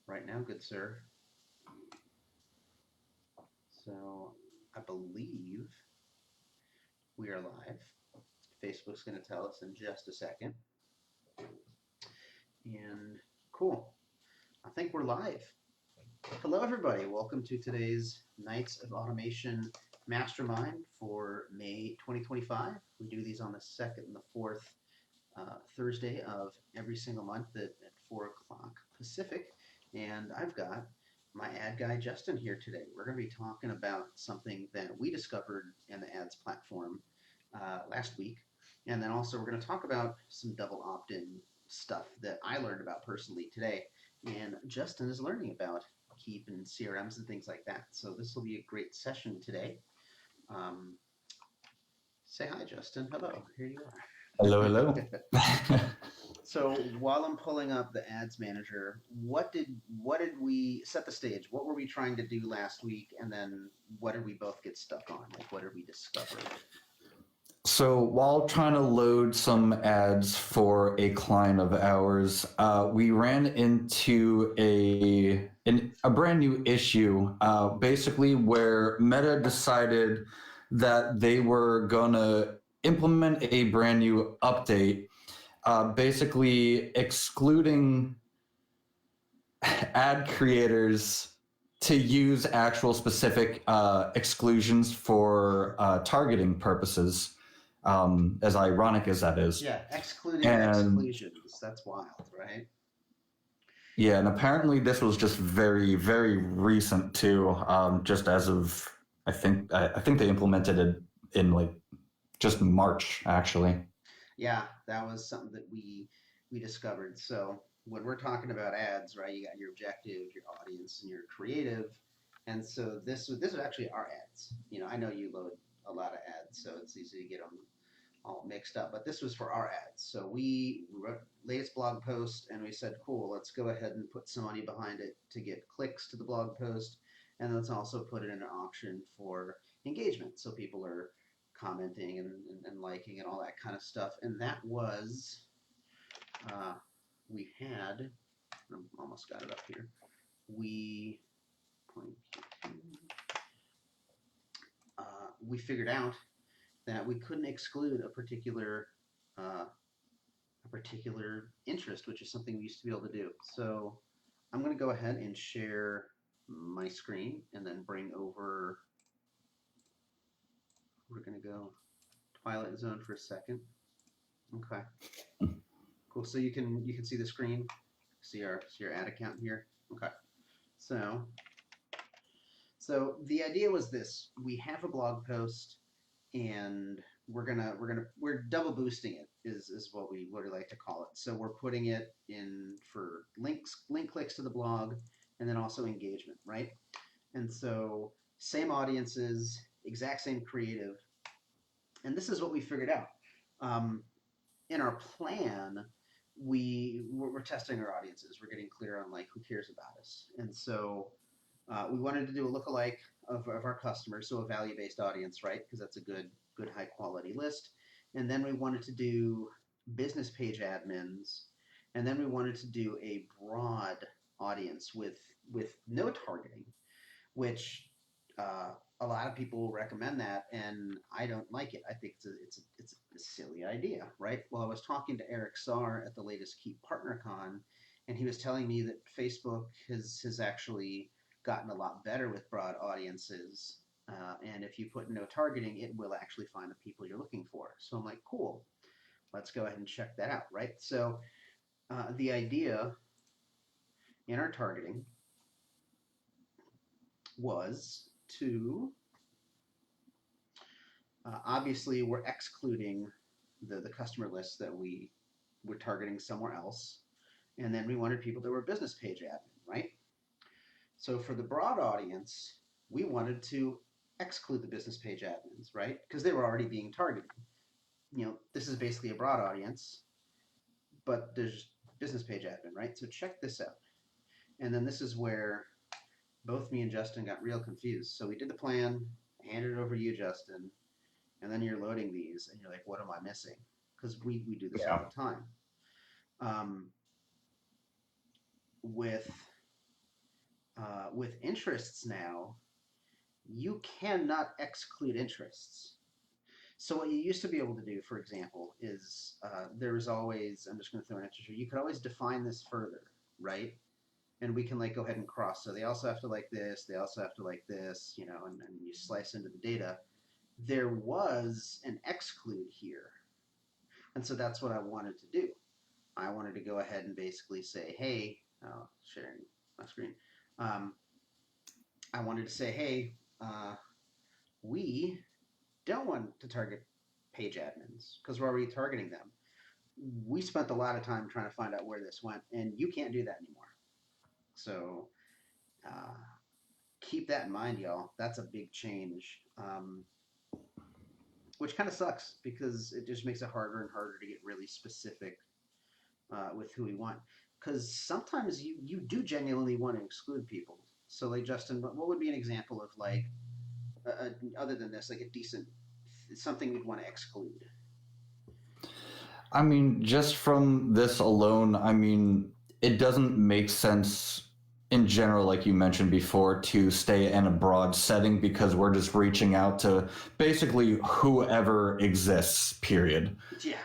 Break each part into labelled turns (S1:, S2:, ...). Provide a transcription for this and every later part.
S1: Right now, good sir. So I believe we are live. Facebook's going to tell us in just a second. And cool. I think we're live. Hello, everybody. Welcome to today's Nights of Automation Mastermind for May 2025. We do these on the second and the fourth Thursday of every single month at 4 o'clock Pacific. And I've got my ad guy, Justin, here today. We're going to be talking about something that we discovered in the ads platform last week. And then also we're going to talk about some double opt-in stuff that I learned about personally today. And Justin is learning about Keap and CRMs and things like that. So this will be a great session today. Say hi, Justin. Hello. Here you are.
S2: Hello, hello.
S1: So while I'm pulling up the ads manager, what did we set the stage? What were we trying to do last week, and then what did we both get stuck on? Like, what did we discover?
S2: So while trying to load some ads for a client of ours, we ran into a brand new issue, basically where Meta decided that they were gonna implement a brand new update, basically excluding ad creators to use actual specific exclusions for targeting purposes. As ironic as that is.
S1: Yeah, excluding exclusions. That's wild, right?
S2: Yeah, and apparently this was just very, very recent too. Just as of I think they implemented it in like just March, actually.
S1: Yeah, that was something that we discovered. So when we're talking about ads, right, you got your objective, your audience, and your creative. And so this was actually our ads. You know, I know you load a lot of ads, so it's easy to get them all mixed up, but this was for our ads. So we wrote latest blog post and we said, cool, let's go ahead and put some money behind it to get clicks to the blog post. And let's also put it in an auction for engagement. So people are commenting and liking and all that kind of stuff. And that was, we had, I almost got it up here. We figured out that we couldn't exclude a particular interest, which is something we used to be able to do. So I'm going to go ahead and share my screen and then bring over, we're going to go Twilight Zone for a second. Okay. Cool. So you can see the screen, see your ad account here. Okay. So the idea was this: we have a blog post, and we're double boosting it is what we like to call it. So we're putting it in for link clicks to the blog, and then also engagement, right? And so same audiences, exact same creative, and this is what we figured out. In our plan, we're testing our audiences. We're getting clear on like who cares about us, and so we wanted to do a lookalike of our customers, so a value-based audience, right? Because that's a good high-quality list. And then we wanted to do business page admins, and then we wanted to do a broad audience with no targeting, which a lot of people recommend that, and I don't like it. I think it's a silly idea, right? Well, I was talking to Eric Saar at the latest Keap PartnerCon, and he was telling me that Facebook has actually gotten a lot better with broad audiences. And if you put no targeting, it will actually find the people you're looking for. So I'm like, cool, let's go ahead and check that out, right? So the idea in our targeting was to, obviously we're excluding the customer list that we were targeting somewhere else. And then we wanted people that were business page admin, right? So for the broad audience, we wanted to exclude the business page admins, right? Because they were already being targeted. You know, this is basically a broad audience, but there's business page admin, right? So check this out. And then this is where both me and Justin got real confused. So we did the plan, handed it over to you, Justin, and then you're loading these, and you're like, what am I missing? Because we do this all the time. with interests now, you cannot exclude interests. So what you used to be able to do, for example, is there was always, I'm just going to throw an extra here, you could always define this further, right? And we can like go ahead and cross. So they also have to like this, they also have to like this, and you slice into the data. There was an exclude here. And so that's what I wanted to do. I wanted to go ahead and basically say, hey, sharing my screen. Um, I wanted to say, hey, we don't want to target page admins because we're already targeting them. We spent a lot of time trying to find out where this went, and you can't do that anymore. So uh, keep that in mind, y'all. That's a big change, which kind of sucks because it just makes it harder and harder to get really specific with who we want. Because sometimes you do genuinely want to exclude people. So, like Justin, what would be an example of like, other than this, like a decent something you'd want to exclude?
S2: I mean, just from this alone, I mean, it doesn't make sense in general, like you mentioned before, to stay in a broad setting because we're just reaching out to basically whoever exists, period.
S1: Yeah.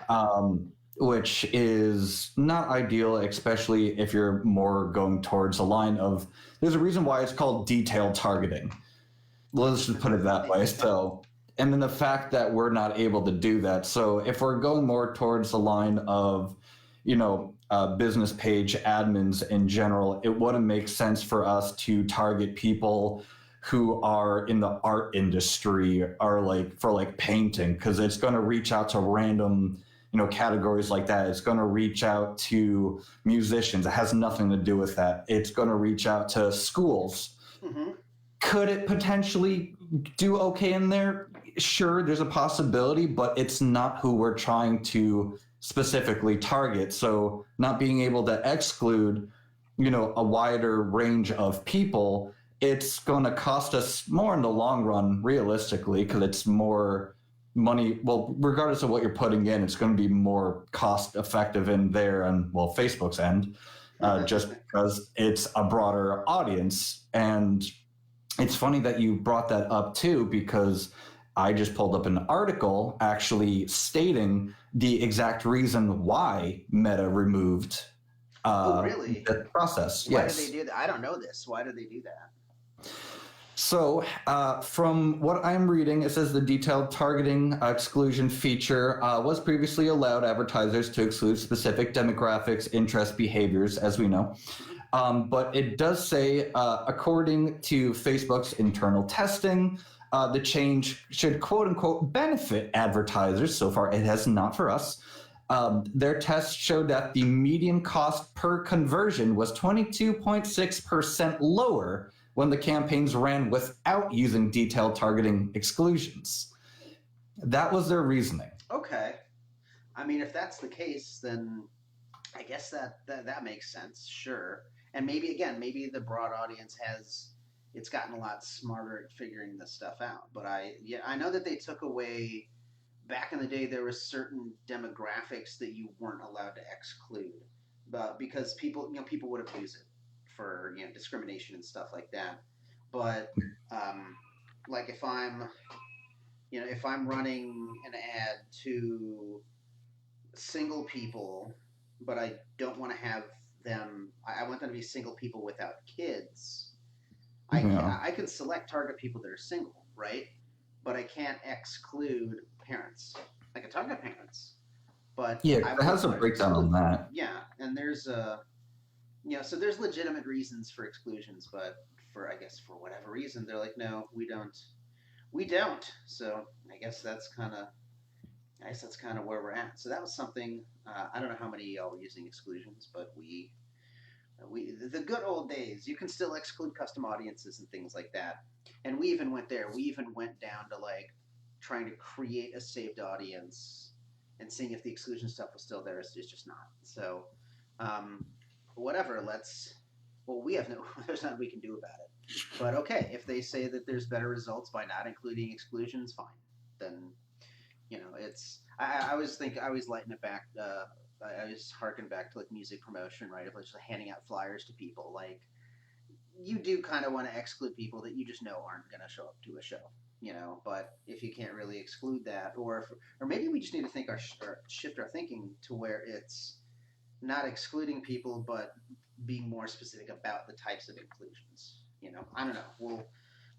S2: Which is not ideal, especially if you're more going towards a line of, there's a reason why it's called detailed targeting. Let's just put it that way. So, and then the fact that we're not able to do that. So if we're going more towards the line of, business page admins in general, it wouldn't make sense for us to target people who are in the art industry or like for like painting, because it's going to reach out to random categories like that. It's going to reach out to musicians. It has nothing to do with that. It's going to reach out to schools.
S1: Mm-hmm.
S2: Could it potentially do okay in there? Sure, there's a possibility, but it's not who we're trying to specifically target. So not being able to exclude, a wider range of people, it's going to cost us more in the long run, realistically, because it's more money. Well, regardless of what you're putting in, it's going to be more cost effective in there and, well, Facebook's end, just because it's a broader audience. And it's funny that you brought that up too, because I just pulled up an article actually stating the exact reason why Meta removed
S1: Oh, really?
S2: the process.
S1: Why did
S2: Yes.
S1: they do that? I don't know this. Why did they do that?
S2: So, from what I'm reading, it says the detailed targeting exclusion feature was previously allowed advertisers to exclude specific demographics, interest, behaviors, as we know. But it does say, according to Facebook's internal testing, the change should quote unquote benefit advertisers. So far, it has not for us. Their test showed that the median cost per conversion was 22.6% lower when the campaigns ran without using detailed targeting exclusions. That was their reasoning.
S1: Okay. I mean, if that's the case, then I guess that makes sense. Sure. And maybe the broad audience it's gotten a lot smarter at figuring this stuff out. But I know that they took away back in the day. There were certain demographics that you weren't allowed to exclude, but because people would abuse it for discrimination and stuff like that. But like if I'm running an ad to single people, but I don't want to have them. I want them to be single people without kids. I can select target people that are single, right? But I can't exclude parents. I can target parents, but
S2: Yeah,
S1: I
S2: it has a
S1: won't
S2: breakdown on
S1: exclude.
S2: that.
S1: Yeah, and there's so there's legitimate reasons for exclusions, but for I guess for whatever reason they're like, no, we don't. So I guess that's kind of where we're at. So that was something. I don't know how many of y'all were using exclusions, but we the good old days. You can still exclude custom audiences and things like that. And we even went there. We even went down to like trying to create a saved audience and seeing if the exclusion stuff was still there. It's just not. So um, whatever. Well, we have no. There's nothing we can do about it. But okay, if they say that there's better results by not including exclusions, fine. Then it's I always lighten it back I just harken back to like music promotion, right? Of like just handing out flyers to people. Like you do kind of want to exclude people that you just know aren't going to show up to a show, you know. But if you can't really exclude that, or maybe we just need to think or shift our thinking to where it's not excluding people, but being more specific about the types of inclusions. You know, I don't know.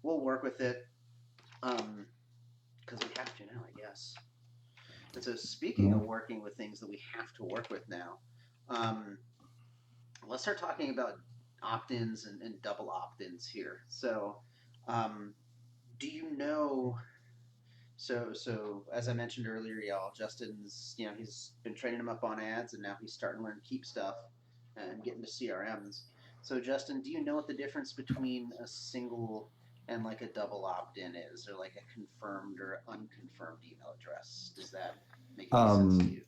S1: We'll work with it because we have to now, I guess. And so, speaking of
S2: Mm.
S1: working with things that we have to work with now, um, let's start talking about opt-ins and double opt-ins here. So, um, do you know? So as I mentioned earlier, y'all, Justin's he's been training him up on ads, and now he's starting to learn Keap stuff and get into CRMs. So Justin, do you know what the difference between a single and like a double opt-in is, or like a confirmed or unconfirmed email address? Does that make any sense to
S2: Um,
S1: you?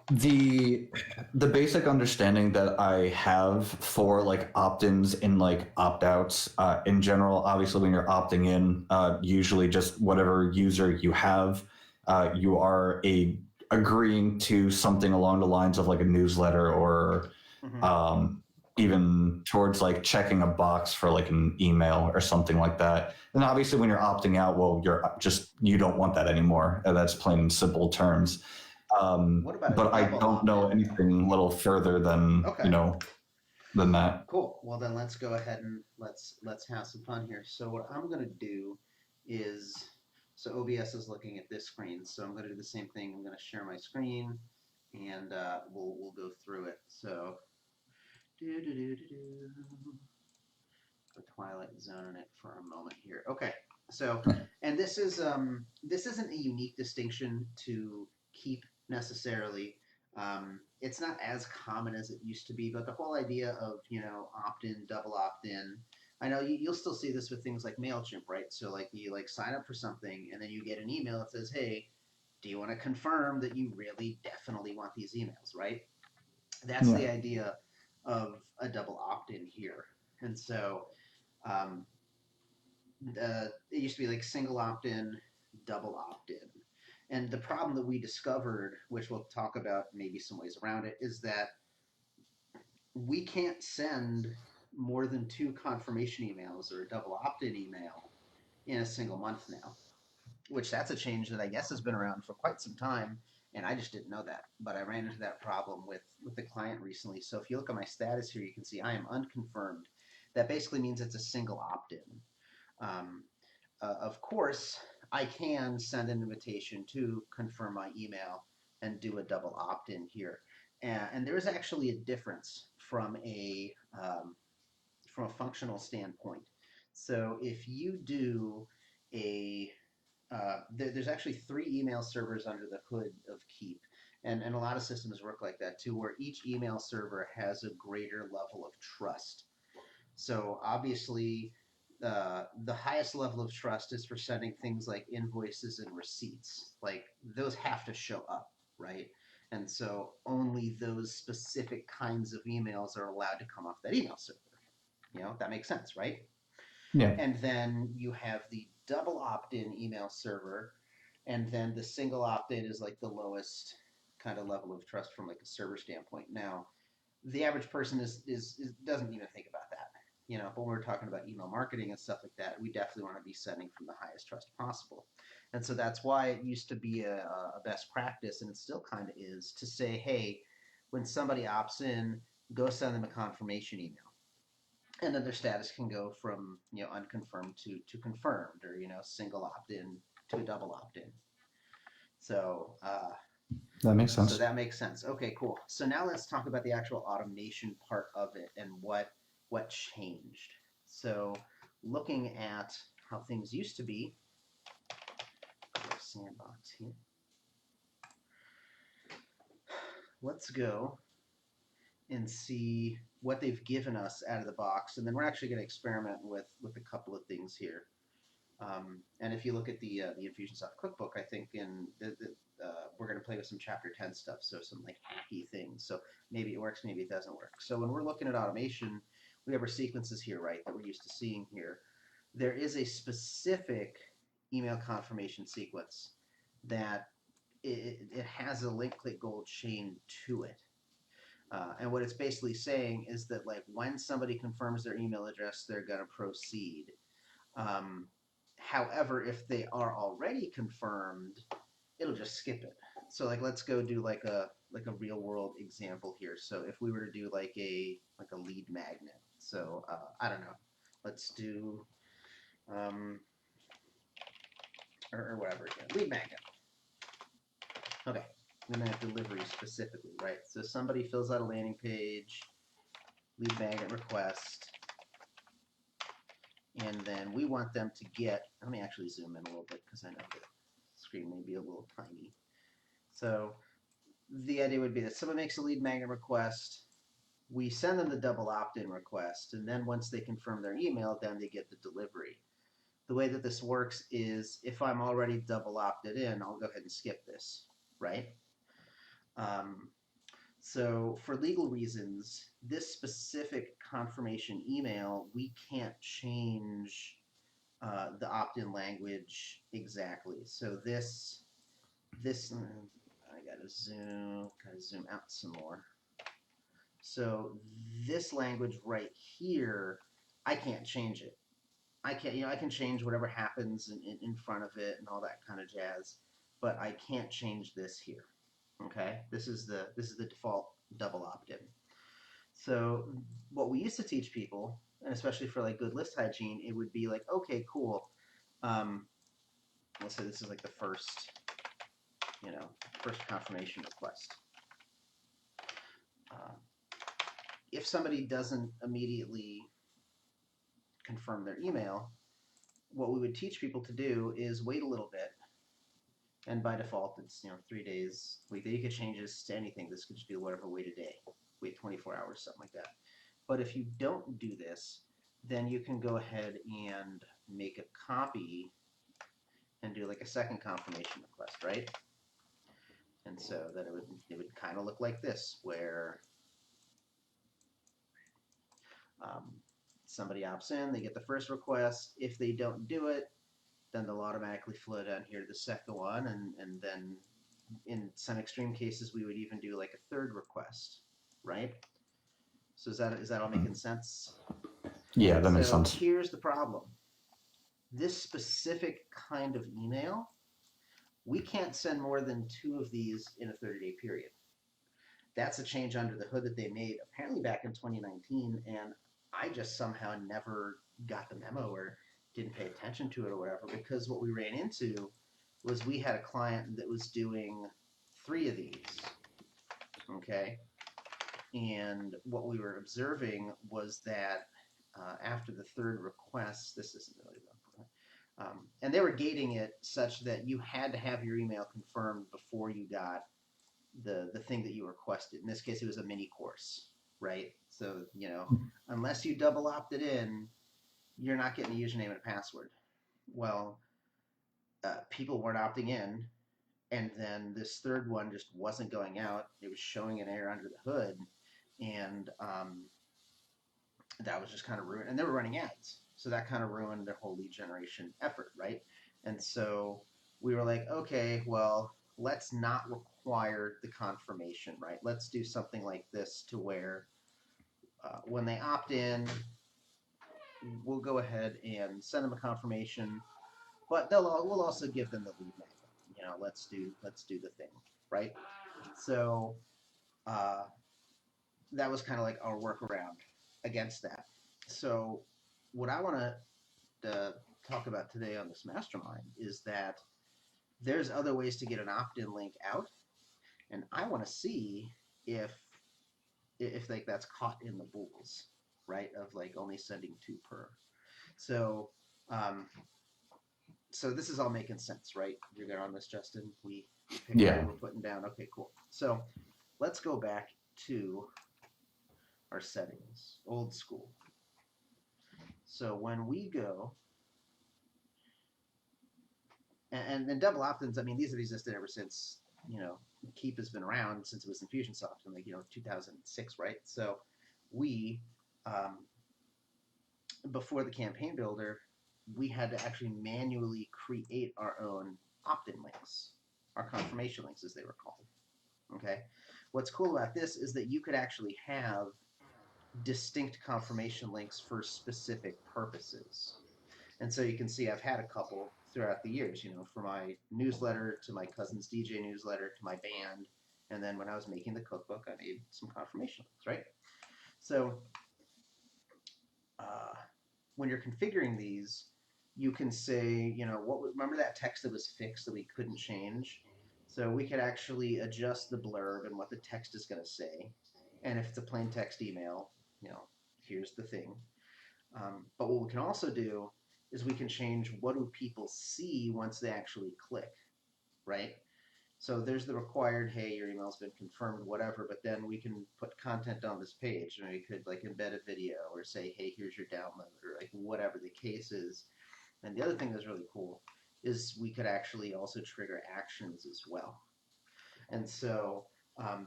S2: the the basic understanding that I have for like opt-ins and like opt-outs in general, obviously when you're opting in, usually just whatever user you have, you are a agreeing to something along the lines of like a newsletter or
S1: Mm-hmm.
S2: um, even towards like checking a box for like an email or something like that. And obviously when you're opting out, well, you don't want that anymore. That's plain and simple terms.
S1: What about a
S2: But I
S1: double
S2: don't know
S1: opt-in though?
S2: anything a little further than
S1: Okay,
S2: than that.
S1: cool. Well, then let's go ahead and let's have some fun here. So what I'm gonna do is, so OBS is looking at this screen, so I'm gonna do the same thing. I'm gonna share my screen, and we'll go through it. So do do do do do. The Twilight Zone in it for a moment here. Okay, so and this isn't a unique distinction to Keap necessarily. It's not as common as it used to be, but the whole idea of opt-in, double opt-in. I know you'll still see this with things like Mailchimp, right? So like you like sign up for something, and then you get an email that says, "Hey, do you want to confirm that you really definitely want these emails?" Right? That's
S2: Yeah.
S1: the idea of a double opt-in here, and so um, it used to be like single opt-in, double opt-in. And the problem that we discovered, which we'll talk about maybe some ways around it, is that we can't send more than two confirmation emails or a double opt-in email in a single month now. Which that's a change that I guess has been around for quite some time, and I just didn't know that. But I ran into that problem with the client recently. So if you look at my status here, you can see I am unconfirmed. That basically means it's a single opt-in. Um, of course, I can send an invitation to confirm my email and do a double opt-in here. And there is actually a difference from a functional standpoint. So if you do there's actually three email servers under the hood of Keap. And a lot of systems work like that too, where each email server has a greater level of trust. So obviously, the highest level of trust is for sending things like invoices and receipts. Like those have to show up, right? And so only those specific kinds of emails are allowed to come off that email server. That makes sense, right?
S2: Yeah.
S1: And then you have the double opt-in email server, and then the single opt-in is like the lowest kind of level of trust from like a server standpoint. Now, the average person is doesn't even think about that. But when we're talking about email marketing and stuff like that, we definitely want to be sending from the highest trust possible. And so that's why it used to be a best practice, and it still kind of is, to say, hey, when somebody opts in, go send them a confirmation email, and then their status can go from unconfirmed to confirmed, or single opt-in to a double opt-in. So
S2: That makes
S1: so
S2: sense.
S1: that makes sense. Okay, cool. So now let's talk about the actual automation part of it and what changed. So looking at how things used to be, sandbox here. Let's go and see what they've given us out of the box, and then we're actually going to experiment with a couple of things here. And if you look at the Infusionsoft cookbook, I think we're going to play with some chapter 10 stuff, so some like hacky things. So maybe it works, maybe it doesn't work. So when we're looking at automation, we have our sequences here, right, that we're used to seeing here. There is a specific email confirmation sequence that it has a link click goal chain to it. And what it's basically saying is that like when somebody confirms their email address, they're going to proceed. Um, However, if they are already confirmed, it'll just skip it. So like let's go do like a real world example here. So if we were to do like a lead magnet. So I don't know. Let's do um, or whatever again. Lead magnet. Okay. I'm gonna have delivery specifically, right? So somebody fills out a landing page, lead magnet request, and then we want them to get. Let me actually zoom in a little bit because I know the screen may be a little tiny. So the idea would be that someone makes a lead magnet request, we send them the double opt-in request, and then once they confirm their email, then they get the delivery. The way that this works is if I'm already double opted in, I'll go ahead and skip this, right? Um, so for legal reasons, this specific confirmation email, we can't change the opt-in language exactly. So this I gotta zoom out some more. So this language right here, I can't change it. I can't, I can change whatever happens in front of it and all that kind of jazz, but I can't change this here. Okay, this is the default double opt-in. So what we used to teach people, and especially for like good list hygiene, it would be like, okay, cool. Um, let's say this is like the first confirmation request. Uh, if somebody doesn't immediately confirm their email, what we would teach people to do is wait a little bit. And by default, it's 3 days. You could change this to anything. This could just be whatever, wait a day, wait 24 hours, something like that. But if you don't do this, then you can go ahead and make a copy and do like a second confirmation request, right? And so that it would kind of look like this, where um, somebody opts in, they get the first request. If they don't do it, then they'll automatically flow down here to the second one, and then in some extreme cases, we would even do like a third request, right? So is that all making sense?
S2: Yeah, that makes
S1: So
S2: sense.
S1: here's the problem. This specific kind of email, we can't send more than 2 of these in a 30-day period. That's a change under the hood that they made apparently back in 2019, and I just somehow never got the memo or didn't pay attention to it or whatever, because what we ran into was we had a client that was doing 3 of these, okay? And what we were observing was that after the third request, this isn't really and they were gating it such that you had to have your email confirmed before you got the thing that you requested. In this case, it was a mini course, right? So, unless you double opted in, you're not getting a username and a password. Well, people weren't opting in, and then this third one just wasn't going out. It was showing an error under the hood, and that was just kind of ruined. And they were running ads, so that kind of ruined their whole lead generation effort, right? And so we were like, okay, well, let's not require the confirmation, right? Let's do something like this to where when they opt in, we'll go ahead and send them a confirmation, but we'll also give them the lead magnet. Let's do the thing, right? So uh, that was kind of like our workaround against that. So what I want to talk about today on this mastermind is that there's other ways to get an opt-in link out, and I want to see if like that's caught in the rules, right? Of like only sending 2 per. So um, so this is all making sense, right? You're there on this, Justin. We picked up
S2: Yeah.
S1: what we're putting down. Okay, cool. So let's go back to our settings, old school. So when we go, and double opt-ins, I mean, these have existed ever since, Keap has been around since it was Infusionsoft in 2006, right? So we, before the campaign builder, we had to actually manually create our own opt-in links, our confirmation links as they were called. Okay, What's cool about this is that you could actually have distinct confirmation links for specific purposes. And so you can see I've had a couple throughout the years, for my newsletter to my cousin's DJ newsletter to my band. And then when I was making the cookbook, I made some confirmation links, right? So uh, when you're configuring these, you can say, remember that text that was fixed that we couldn't change? So we could actually adjust the blurb and what the text is going to say. And if it's a plain text email, here's the thing. But what we can also do is we can change what do people see once they actually click, right? So there's the required, hey, your email's been confirmed, whatever, but then we can put content on this page. And we could like embed a video or say, hey, here's your download, or like whatever the case is. And the other thing that's really cool is we could actually also trigger actions as well. And so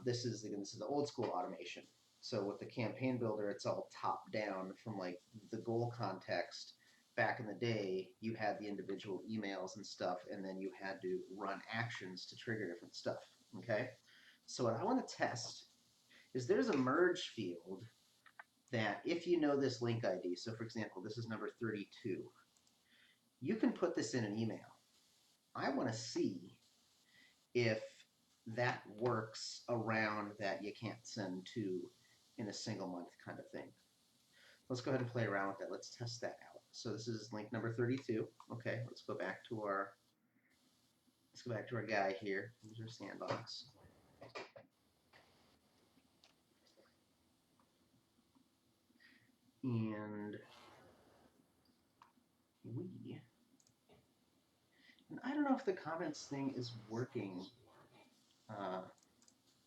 S1: this is the old school automation. So with the campaign builder, it's all top down from like the goal context. Back in the day, you had the individual emails and stuff, and then you had to run actions to trigger different stuff. Okay. So what I want to test is there's a merge field that if you know this link ID, so for example, this is number 32, you can put this in an email. I want to see if that works around that you can't send two in a single month kind of thing. Let's go ahead and play around with that. Let's test that out. So this is link number 32. Okay, let's go back to our guy here. Here's our sandbox. And I don't know if the comments thing is working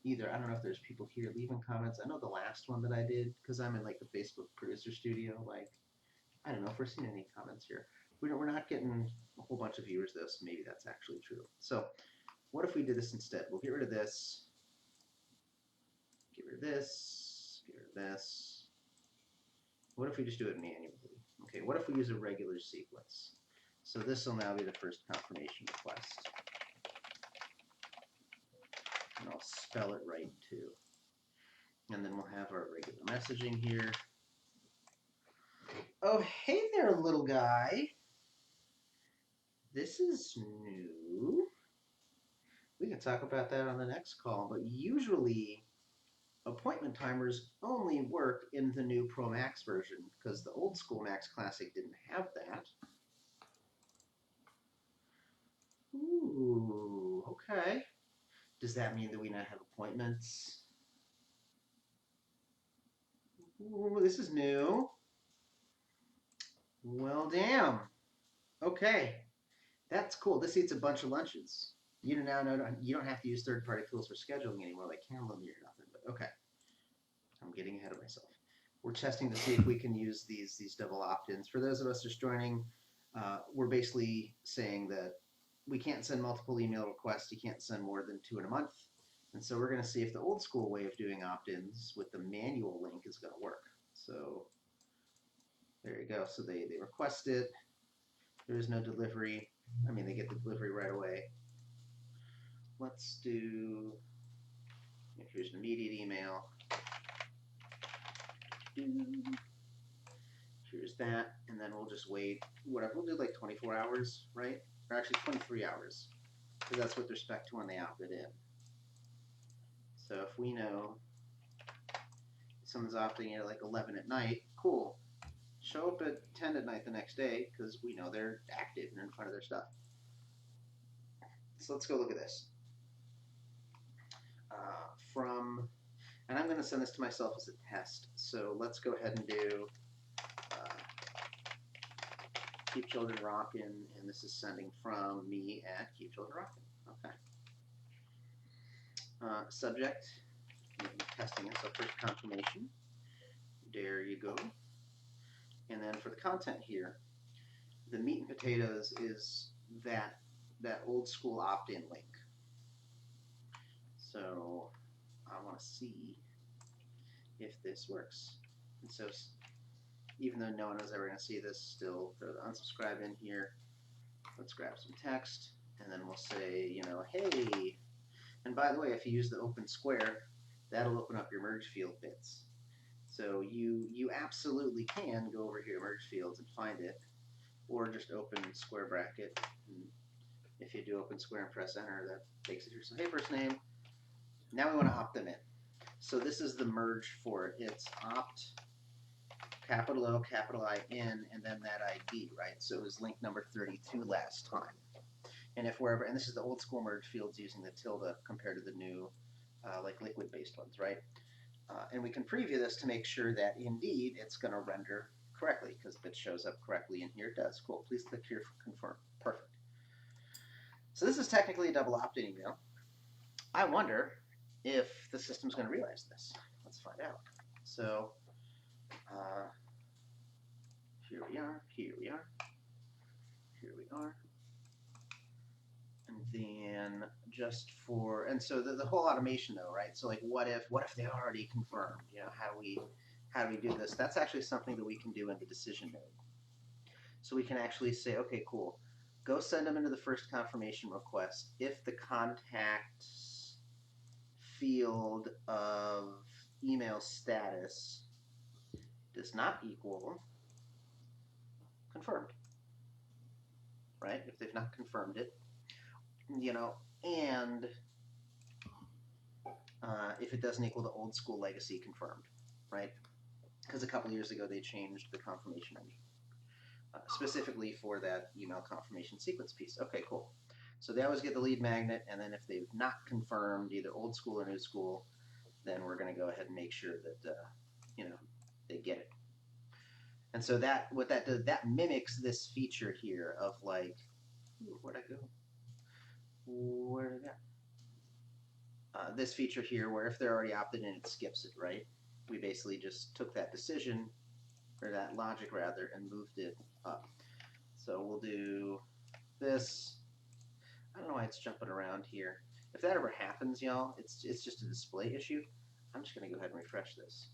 S1: either. I don't know if there's people here leaving comments. I know the last one that I did, because I'm in like the Facebook producer studio, like I don't know if we're seeing any comments here. We're not getting a whole bunch of viewers though, so maybe that's actually true. So what if we did this instead? We'll get rid of this, get rid of this, get rid of this. What if we just do it manually? Okay, what if we use a regular sequence? So this will now be the first confirmation request. And I'll spell it right too. And then we'll have our regular messaging here. Oh, hey there, little guy. This is new. We can talk about that on the next call, but usually appointment timers only work in the new Pro Max version because the old school Max Classic didn't have that. Ooh, okay. Does that mean that we now have appointments? Ooh, this is new. Well, damn. Okay. That's cool. This eats a bunch of lunches. You now know you don't have to use third-party tools for scheduling anymore, like Calendly or nothing. But okay, I'm getting ahead of myself. We're testing to see if we can use these double opt-ins. For those of us just joining, we're basically saying that we can't send multiple email requests. You can't send more than 2 in a month. And so we're going to see if the old school way of doing opt-ins with the manual link is going to work. So there you go. So they request it. There is no delivery. I mean, they get the delivery right away. Let's do, here's an immediate email. Here's that, and then we'll just wait, whatever, we'll do like 24 hours, right? Or actually 23 hours, because that's what they're spec to when they opted in. So if we know someone's opting in at like 11 at night, cool. Show up at 10 at night the next day, because we know they're active and in front of their stuff. So let's go look at this. And I'm going to send this to myself as a test. So let's go ahead and do Keep Children Rockin', and this is sending from me at Keep Children Rockin'. Okay. Subject, testing it, so first confirmation. There you go. And then for the content here, the meat and potatoes is that old school opt-in link. So I want to see if this works. And so even though no one is ever going to see this, still throw the unsubscribe in here. Let's grab some text, and then we'll say, hey. And by the way, if you use the open square, that'll open up your merge field bits. So you absolutely can go over here to merge fields and find it, or just open square bracket. And if you do open square and press enter, that takes it here. So hey, first name. Now we want to opt them in. So this is the merge for it. It's opt capital O, capital I, N, and then that ID, right? So it was link number 32 last time. And if wherever, and this is the old school merge fields using the tilde compared to the new, like liquid-based ones, right? And we can preview this to make sure that indeed it's going to render correctly, because if it shows up correctly in here, it does. Cool. Please click here for confirm. Perfect. So this is technically a double opt-in email. I wonder if the system's going to realize this. Let's find out. So here we are, here we are, here we are. And then just for, and so the whole automation though, right? So like what if they already confirmed? You know, how do we do this? That's actually something that we can do in the decision node. So we can actually say, okay, cool. Go send them into the first confirmation request if the contacts field of email status does not equal confirmed, right? If they've not confirmed it, you know, and if it doesn't equal the old school legacy confirmed, right? Because a couple years ago they changed the confirmation engine specifically for that email confirmation sequence piece. Okay, cool. So they always get the lead magnet, and then if they've not confirmed either old school or new school, then we're going to go ahead and make sure that you know, they get it. And so that what that does, that mimics this feature here of like, where'd I go? Where did I go? This feature here where if they're already opted in, it skips it, right? We basically just took that decision, or that logic rather, and moved it up. So we'll do this. I don't know why it's jumping around here. If that ever happens, y'all, it's just a display issue. I'm just going to go ahead and refresh this.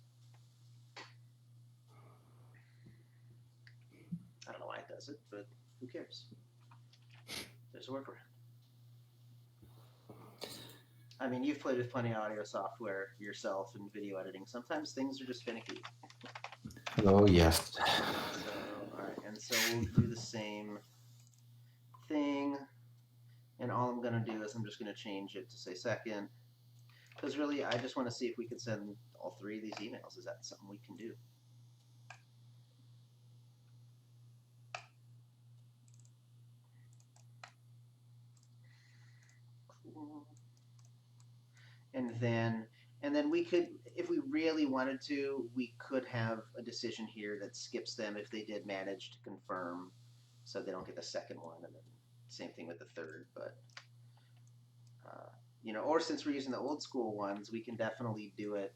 S1: I don't know why it does it, but who cares? There's a workaround. I mean, you've played with plenty of audio software yourself and video editing. Sometimes things are just finicky.
S2: Oh, yes.
S1: So, all right, and so we'll do the same thing. And all I'm going to do is I'm just going to change it to say second. Because really, I just want to see if we can send all three of these emails. Is that something we can do? Cool. And then we could, if we really wanted to, we could have a decision here that skips them if they did manage to confirm, so they don't get the second one, and then same thing with the third. But you know, or since we're using the old school ones, we can definitely do it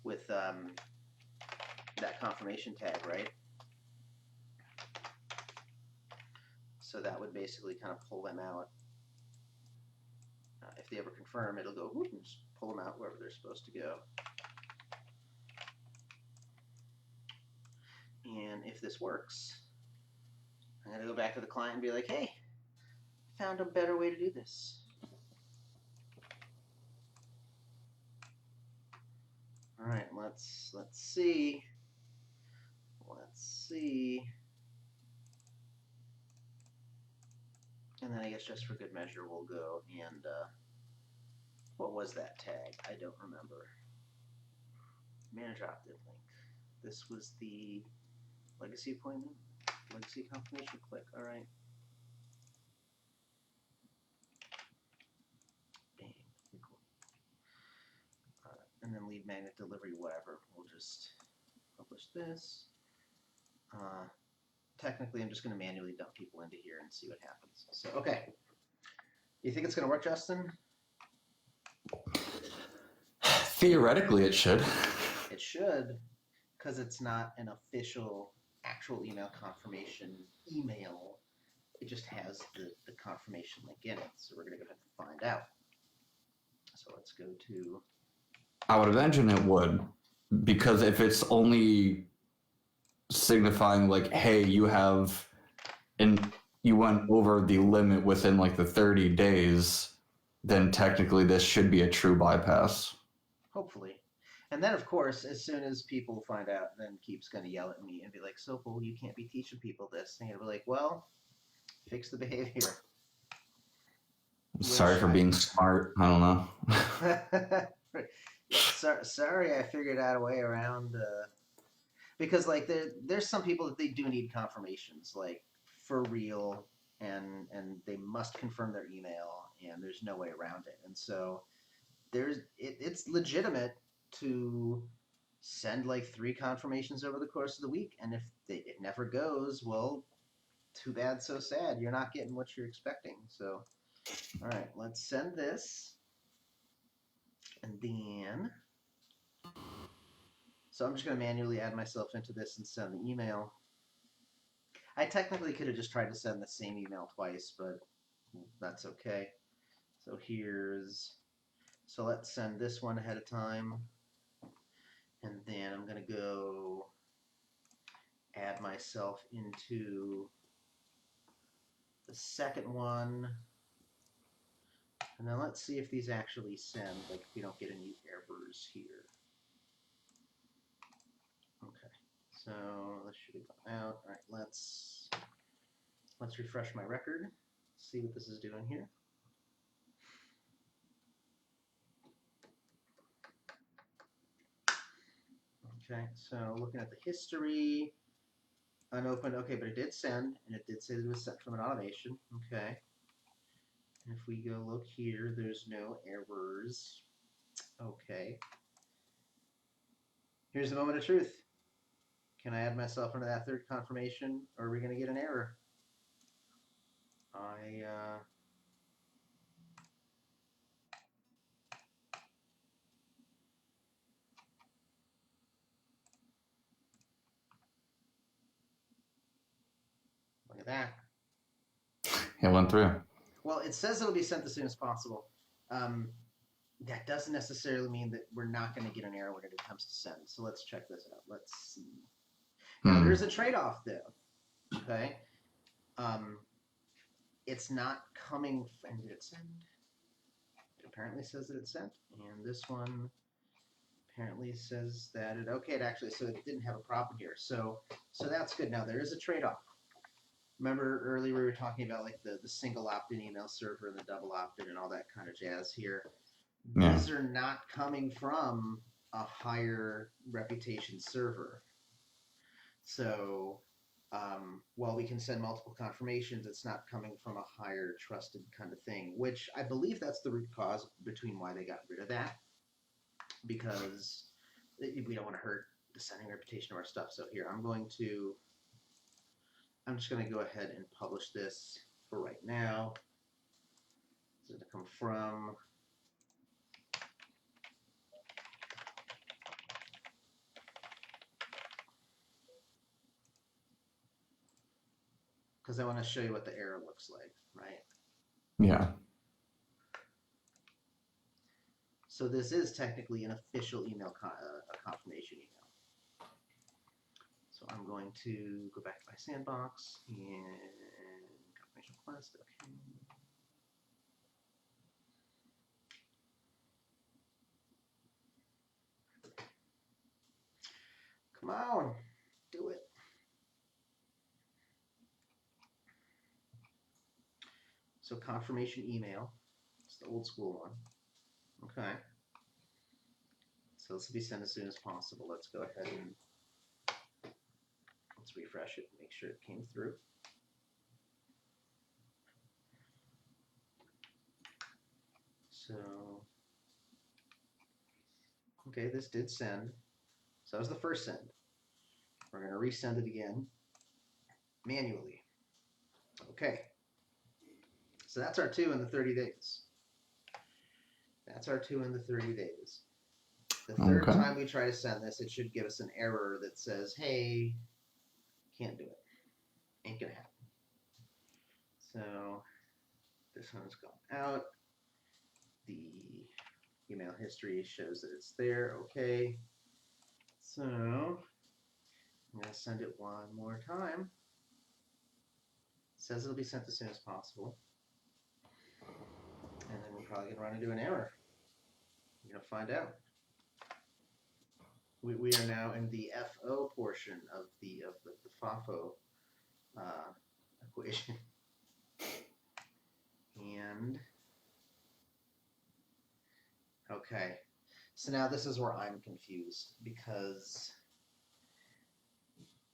S1: with that confirmation tag, right? So that would basically kind of pull them out. If they ever confirm, it'll go whoop, and just pull them out wherever they're supposed to go. And if this works, I'm going to go back to the client and be like, hey, found a better way to do this. All right, let's see. Let's see. And then I guess just for good measure, we'll go and what was that tag? I don't remember. Manage opt-in link. This was the legacy appointment, legacy confirmation click. All right. Bang. Cool. And then lead magnet delivery, whatever. We'll just publish this. Technically, I'm just going to manually dump people into here and see what happens. So, okay. You think it's going to work, Justin?
S2: Theoretically, it should.
S1: It should, because it's not an official actual email confirmation email. It just has the confirmation link in it. So we're going to go ahead and find out. So let's go to...
S2: I would imagine it would, because if it's only signifying like, hey, you have, and you went over the limit within like the 30 days, then technically this should be a true bypass.
S1: Hopefully. And then, of course, as soon as people find out, then Keap's going to yell at me and be like, Sopal, you can't be teaching people this. And I'll be like, well, fix the behavior.
S2: Sorry
S1: Which
S2: for being smart. I don't know.
S1: yeah, sorry, I figured out a way around because like there's some people that they do need confirmations, like for real, and they must confirm their email, and there's no way around it. And so it's legitimate to send like 3 confirmations over the course of the week, and if it never goes, well, too bad, so sad. You're not getting what you're expecting. So, all right, let's send this, and then so I'm just going to manually add myself into this and send the email. I technically could have just tried to send the same email twice, but that's okay. So so let's send this one ahead of time. And then I'm going to go add myself into the second one. And then let's see if these actually send, like if we don't get any errors here. Okay, so this should have gone out. All right, let's refresh my record, see what this is doing here. Okay, so looking at the history, unopened, okay, but it did send, and it did say that it was sent from an automation, okay. And if we go look here, there's no errors, okay. Here's the moment of truth. Can I add myself into that third confirmation, or are we going to get an error? Look at that.
S2: It went through.
S1: Well, it says it'll be sent as soon as possible. That doesn't necessarily mean that we're not going to get an error when it comes to send. So let's check this out. Let's see. Now, there's a trade-off, though. Okay. It's not coming. And did it send? It apparently says that it sent. And this one apparently says that it. Okay, it actually. So it didn't have a problem here. So that's good. Now there is a trade-off. Remember earlier we were talking about like the single opt-in email server and the double opt-in and all that kind of jazz here.
S2: Yeah.
S1: These are not coming from a higher reputation server. So while we can send multiple confirmations, it's not coming from a higher trusted kind of thing, which I believe that's the root cause between why they got rid of that, because we don't want to hurt the sending reputation of our stuff. So here, I'm just going to go ahead and publish this for right now. This is going to come from because I want to show you what the error looks like, right?
S2: Yeah.
S1: So this is technically an official email, a confirmation email. So I'm going to go back to my sandbox and confirmation request. Okay. Come on, do it. So confirmation email. It's the old school one. Okay. So this will be sent as soon as possible. Let's go ahead and let's refresh it and make sure it came through. So, okay, this did send. So that was the first send. We're going to resend it again manually. Okay. So that's our 2 in the 30 days. That's our 2 in the 30 days. The third time we try to send this, it should give us an error that says, hey, can't do it. Ain't going to happen. So this one's gone out. The email history shows that it's there. Okay. So I'm going to send it one more time. It says it'll be sent as soon as possible. And then we're probably going to run into an error. You're going to find out. We are now in the FO portion of the FOFO equation. And okay, so now this is where I'm confused because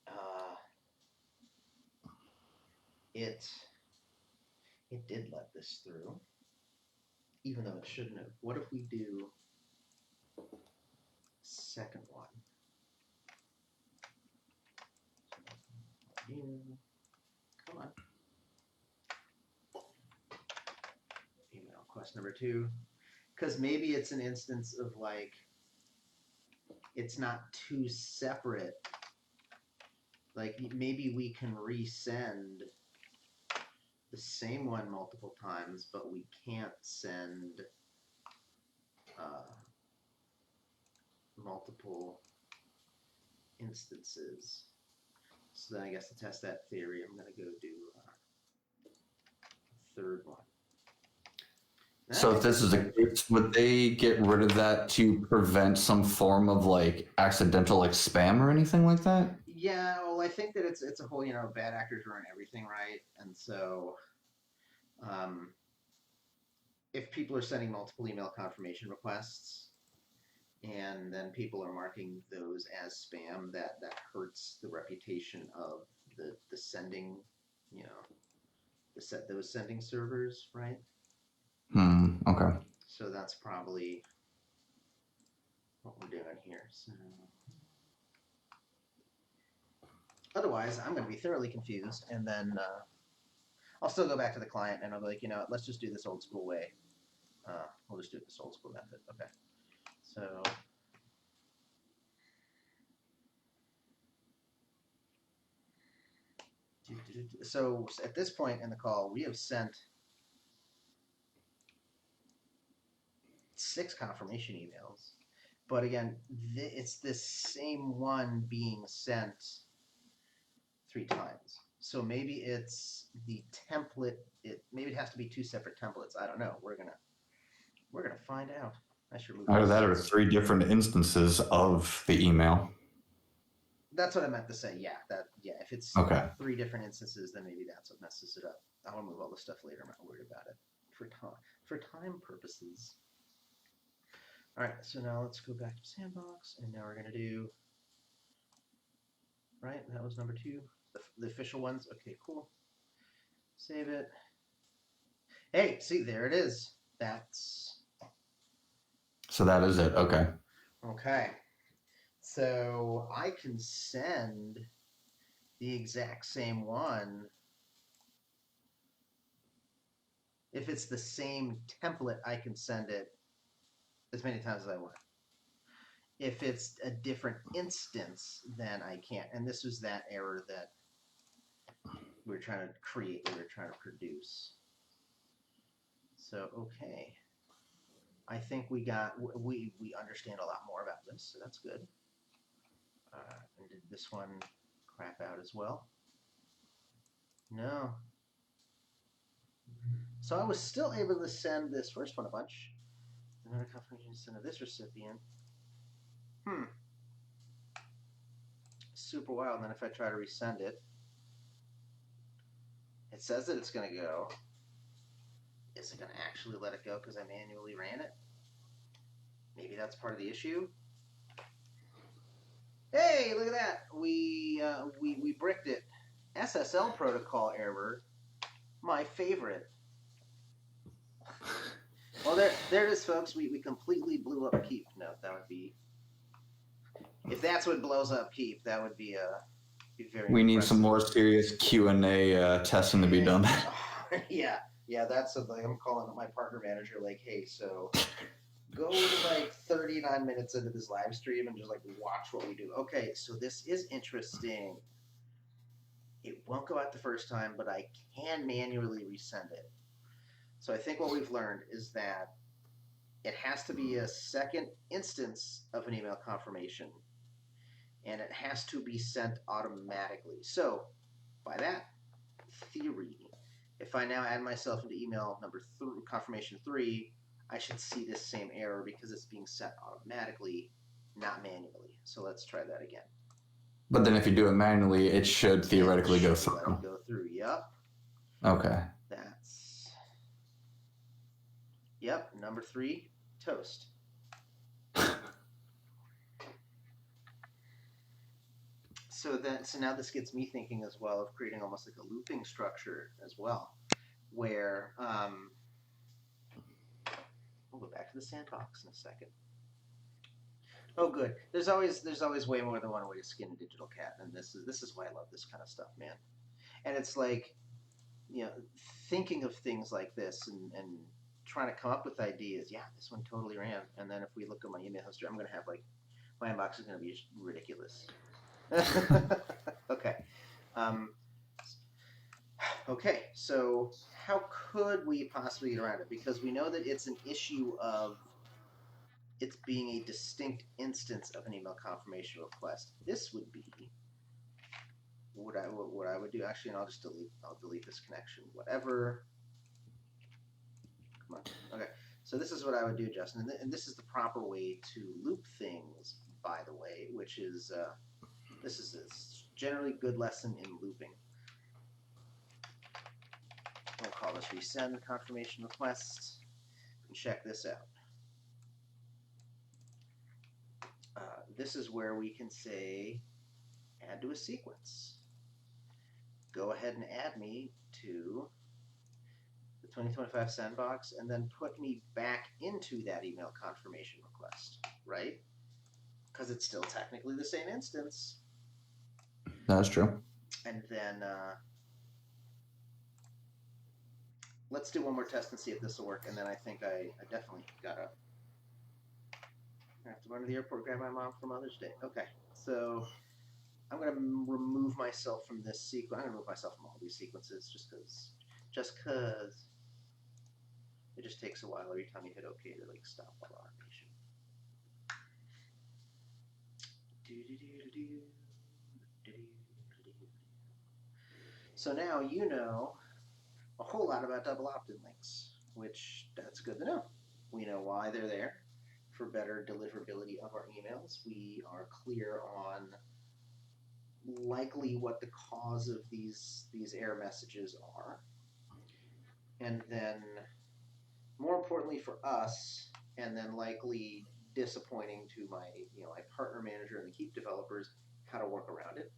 S1: uh, it did let this through, even though it shouldn't have. What if we do second one? Come on. Email quest number 2. Because maybe it's an instance of like, it's not too separate. Like maybe we can resend the same one multiple times, but we can't send multiple instances. So then I guess to test that theory, I'm going to go do third one.
S2: So if this is a case, would they get rid of that to prevent some form of like accidental like spam or anything like that?
S1: Yeah, well, I think that it's a whole, bad actors run everything, right? And so um, if people are sending multiple email confirmation requests and then people are marking those as spam, that hurts the reputation of the sending, those sending servers, right?
S2: Okay.
S1: So that's probably what we're doing here. So otherwise, I'm going to be thoroughly confused, and then I'll still go back to the client and I'll be like, let's just do this old school way. We'll just do it this old school method. Okay. So at this point in the call, we have sent 6 confirmation emails. But again, it's this same one being sent 3 times. So maybe it's the template. Maybe it has to be 2 separate templates. I don't know. We're gonna find out. I should move.
S2: Either that or 3 different instances of the email.
S1: That's what I meant to say. Yeah, if it's
S2: Okay.
S1: 3 different instances, then maybe that's what messes it up. I want to move all this stuff later. I'm not worried about it for time purposes. All right, so now let's go back to Sandbox, and now we're gonna do. Right, that was number 2, the official ones. Okay, cool. Save it. Hey, see, there it is.
S2: So that is it. Okay.
S1: Okay. So I can send the exact same one if it's the same template. I can send it as many times as I want. If it's a different instance, then I can't. And this was that error that we were trying to create, we were trying to produce. So, okay. I think we understand a lot more about this, so that's good. And did this one crap out as well? No. So I was still able to send this first one a bunch. Another confirmation to send to this recipient. Super wild. And then if I try to resend it, it says that it's going to go. Is it going to actually let it go because I manually ran it? Maybe that's part of the issue. Hey, look at that. We bricked it. SSL protocol error. My favorite. Well, there it is, folks. We completely blew up Keap. No, that would be. If that's what blows up Keap, that would be very.
S2: We need some more serious Q&A testing to be done.
S1: Yeah, that's like I'm calling my partner manager. Like, hey, so go like 39 minutes into this live stream and just like watch what we do. Okay, so this is interesting. It won't go out the first time, but I can manually resend it. So I think what we've learned is that it has to be a second instance of an email confirmation, and it has to be sent automatically. So by that theory, if I now add myself into email number confirmation 3, I should see this same error because it's being sent automatically, not manually. So let's try that again.
S2: But then if you do it manually, it should theoretically go through.
S1: Let it go through. Yep.
S2: Okay.
S1: That's. Yep. Number 3, toast. So now this gets me thinking as well of creating almost like a looping structure as well, where we'll go back to the sandbox in a second. Oh, good. There's always way more than one way to skin a digital cat, and this is why I love this kind of stuff, man. And it's like, thinking of things like this and trying to come up with ideas. Yeah, this one totally ran. And then if we look at my email history, I'm going to have my inbox is going to be ridiculous. Okay. Okay, so how could we possibly get around it? Because we know that it's an issue of it's being a distinct instance of an email confirmation request. This would be what I would do. Actually, and I'll delete this connection. Whatever. Come on. Okay, so this is what I would do, Justin, and this is the proper way to loop things, by the way, which is this is a generally good lesson in looping. We'll call this resend confirmation request and check this out. This is where we can say add to a sequence. Go ahead and add me to the 2025 sandbox and then put me back into that email confirmation request, right? Because it's still technically the same instance.
S2: That's true.
S1: And then let's do one more test and see if this will work. And then I think I definitely gotta have to run to the airport, grab my mom for Mother's Day. Okay, so I'm gonna remove myself from this sequence. I'm gonna remove myself from all these sequences just cause it just takes a while every time you hit OK to stop all automation. So now you know a whole lot about double opt-in links, which that's good to know. We know why they're there, for better deliverability of our emails. We are clear on likely what the cause of these error messages are. And then more importantly for us, and then likely disappointing to my my partner manager and the Keap developers, how to work around it.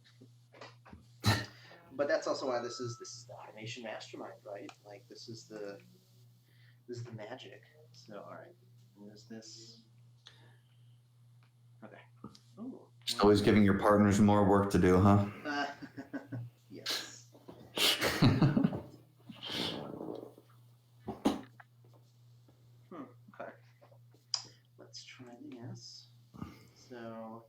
S1: But that's also why this is the automation mastermind, right? Like this is the magic. So all right, there's this. Okay. Oh.
S2: Always giving your partners more work to do, huh?
S1: Yes. Okay. Let's try this. So,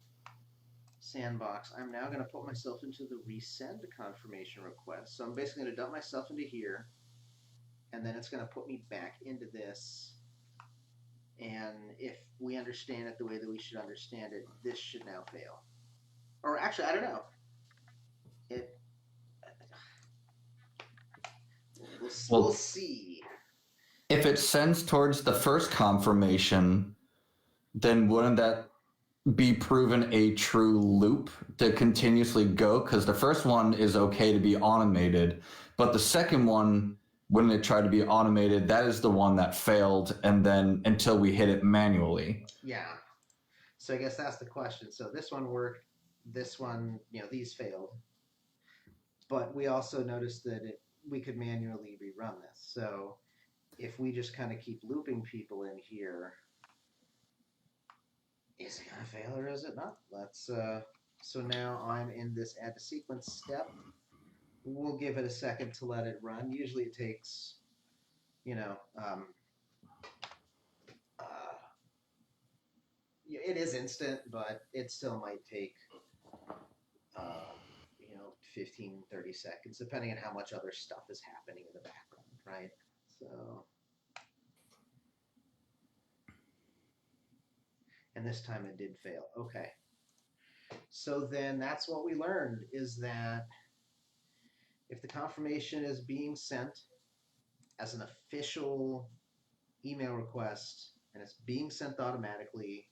S1: sandbox. I'm now going to put myself into the resend confirmation request. So I'm basically going to dump myself into here, and then it's going to put me back into this. And if we understand it the way that we should understand it, this should now fail. Or actually, I don't know. We'll see.
S2: If it sends towards the first confirmation, then wouldn't that be proven a true loop to continuously go? Because the first one is okay to be automated, but the second one, when it tried to be automated, that is the one that failed, and then until we hit it manually.
S1: Yeah. So I guess that's the question. So this one worked. This one, these failed. But we also noticed that we could manually rerun this. So if we just kind of keep looping people in here, is it going to fail or is it not? Let's. So now I'm in this add to sequence step. We'll give it a second to let it run. Usually it takes, it is instant, but it still might take, 15, 30 seconds, depending on how much other stuff is happening in the background, right? So, and this time it did fail. Okay. So then that's what we learned, is that if the confirmation is being sent as an official email request and it's being sent automatically,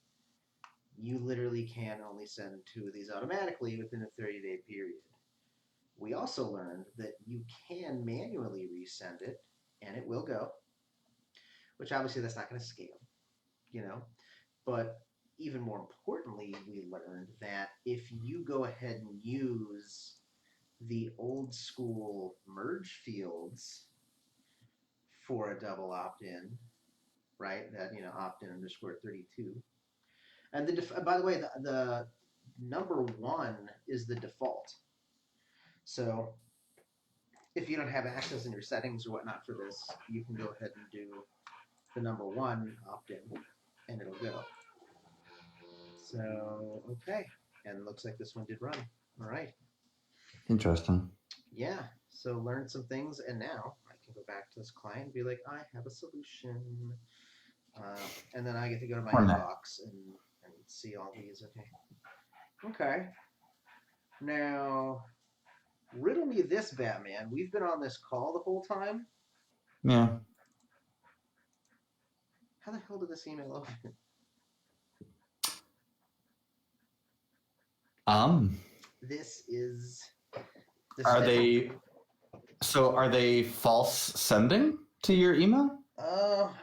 S1: you literally can only send 2 of these automatically within a 30-day period. We also learned that you can manually resend it and it will go, which obviously that's not going to scale, you know. But even more importantly, we learned that if you go ahead and use the old school merge fields for a double opt-in, right? That, opt-in underscore 32. And by the way, the number 1 is the default. So if you don't have access in your settings or whatnot for this, you can go ahead and do the number 1 opt-in, and it'll go. So, okay. And it looks like this one did run. All right.
S2: Interesting.
S1: Yeah. So learned some things, and now I can go back to this client and be like, I have a solution. And then I get to go to my inbox and see all these. Okay. Okay. Now, riddle me this, Batman. We've been on this call the whole time.
S2: Yeah.
S1: How the hell did this email open? This is.
S2: Are they false sending to your email?
S1: Well,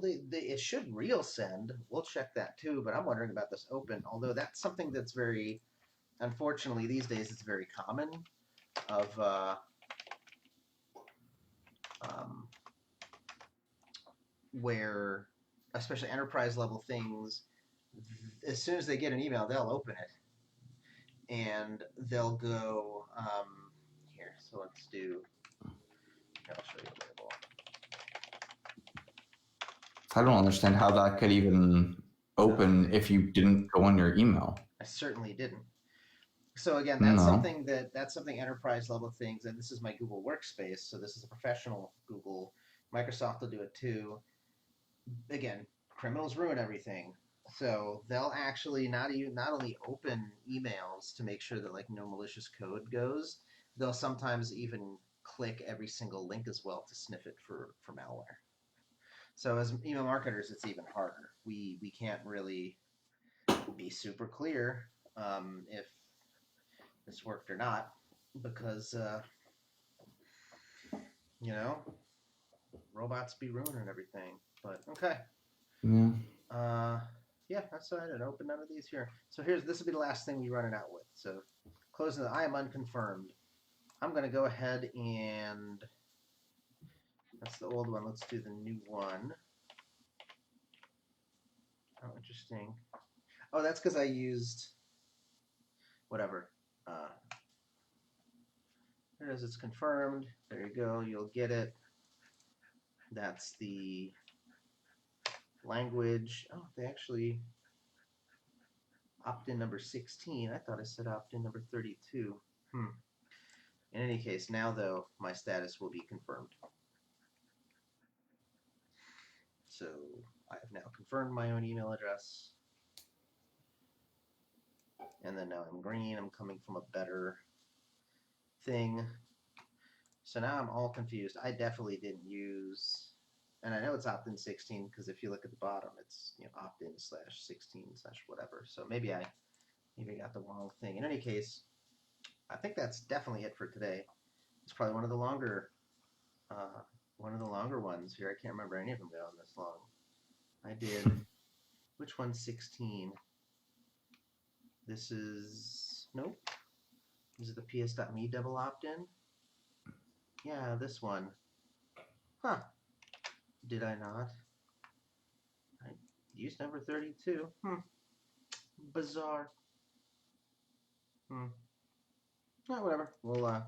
S1: it should real send. We'll check that too. But I'm wondering about this open. Although that's something that's very, unfortunately, these days it's very common. Where, especially enterprise level things, as soon as they get an email, they'll open it and they'll go here. So let's do. I'll show you the label.
S2: I don't understand how that could even open if you didn't go on your email.
S1: I certainly didn't. So again, that's something enterprise level things, and this is my Google Workspace. So this is a professional Google. Microsoft will do it too. Again, criminals ruin everything. So they'll actually not only open emails to make sure that like no malicious code goes, they'll sometimes even click every single link as well to sniff it for malware. So as email marketers, it's even harder. We can't really be super clear if this worked or not because robots be ruining everything. But okay. Yeah, that's all right. I didn't open none of these here. So this will be the last thing we run it out with. So closing I am unconfirmed. I'm going to go ahead and that's the old one. Let's do the new one. Oh, interesting. Oh, that's because I used whatever. There it is. It's confirmed. There you go. You'll get it. That's the language. Oh, they actually opt-in number 16. I thought I said opt-in number 32. In any case, now though, my status will be confirmed. So I have now confirmed my own email address. And then now I'm green. I'm coming from a better thing. So now I'm all confused. I definitely didn't use, and I know it's opt-in 16 because if you look at the bottom, it's opt-in /16/whatever. So maybe I got the wrong thing. In any case, I think that's definitely it for today. It's probably one of the longer ones here. I can't remember any of them going this long. I did. Which one's 16? This is nope. Is it the ps.me double opt-in? Yeah, this one. Huh. Did I not? I used number 32. Bizarre. Whatever. We'll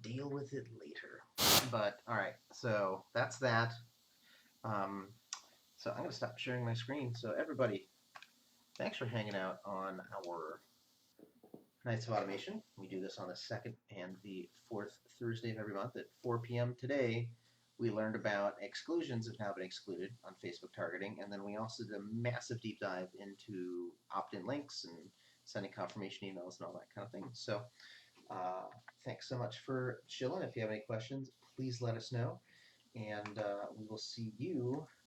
S1: deal with it later. But all right. So that's that. So I'm gonna stop sharing my screen. So everybody, thanks for hanging out on our Nights of Automation. We do this on the second and the fourth Thursday of every month at 4 p.m. Today, we learned about exclusions have now been excluded on Facebook targeting, and then we also did a massive deep dive into opt-in links and sending confirmation emails and all that kind of thing. So thanks so much for chilling. If you have any questions, please let us know, and we will see you